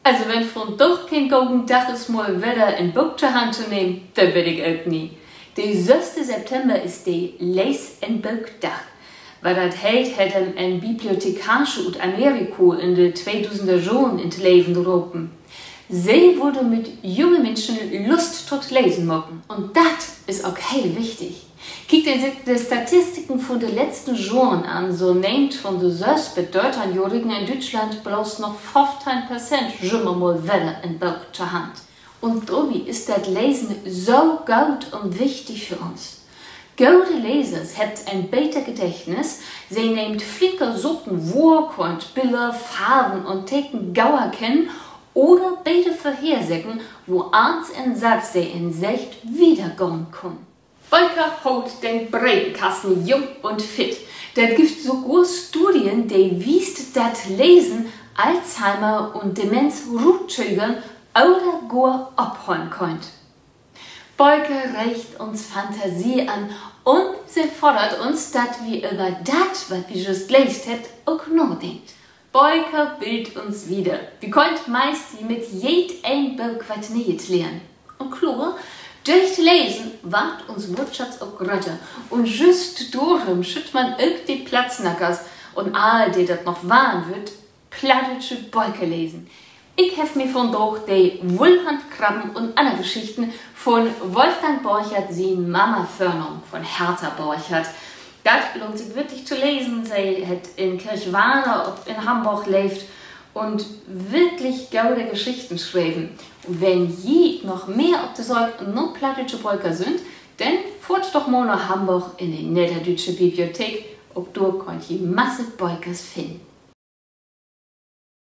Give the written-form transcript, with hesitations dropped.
Also wenn von doch kein guten Tag ist, mal wieder ein Buch zur Hand zu nehmen, dann bin ich auch nie. Der 6. September ist der Lees- en Buchtag. Weil das hat ein Bibliothekar aus Amerika in den 2000er Jahren in das Leben gerufen. Sie wurde mit jungen Menschen Lust tot Lesen machen. Und das ist auch heel wichtig. Kijkt ihr sich die Statistiken von den letzten Jahren an, so nehmt von den 6 bis 13-Jährigen in Deutschland bloß noch 15% schon mal wieder ein Buch zur Hand. Und dabei ist das Lesen so gut und wichtig für uns. Gute Lesers habt ein besser Gedächtnis, sie nehmt flinker Suppen, Worte, Bilder, Farben und Theken Gauer kennen oder beide vorhersagen, wo eins ein Satz, der in Sicht wiederkommen kann. Bolker haut den Breitenkasten jung und fit. Da gibt sogar Studien, die wiest, dass Lesen Alzheimer und Demenz rutzögern oder gar abholen könnt. Bolker reicht uns Fantasie an und sie fordert uns, dass wir über das, was wir just gelesen haben, auch nachdenkt. Bolker bildet uns wieder. Wir könnt meist mit jedem Buch was Neues lernen. Und klar, durch das Lesen wart uns Wortschatz auch größer. Und just darum schütt man auch die Platznackers und all die das noch wahren wird, plattische Bolker lesen. Ich habe mir von doch die Wollhandkrabben und andere Geschichten von Wolfgang Borchert, sie Mama Förnung von Hertha Borchert. Das lohnt sich wirklich zu lesen. Sie hat in Kirchwarner in Hamburg lebt und wirklich gute Geschichten schreiben. Und wenn je noch mehr ob das Zeug noch plattische Bolker sind, dann fahrt doch mal nach Hamburg in die Niederdeutsche Bibliothek. Ob dort könnt ihr Masse Bolkers finden.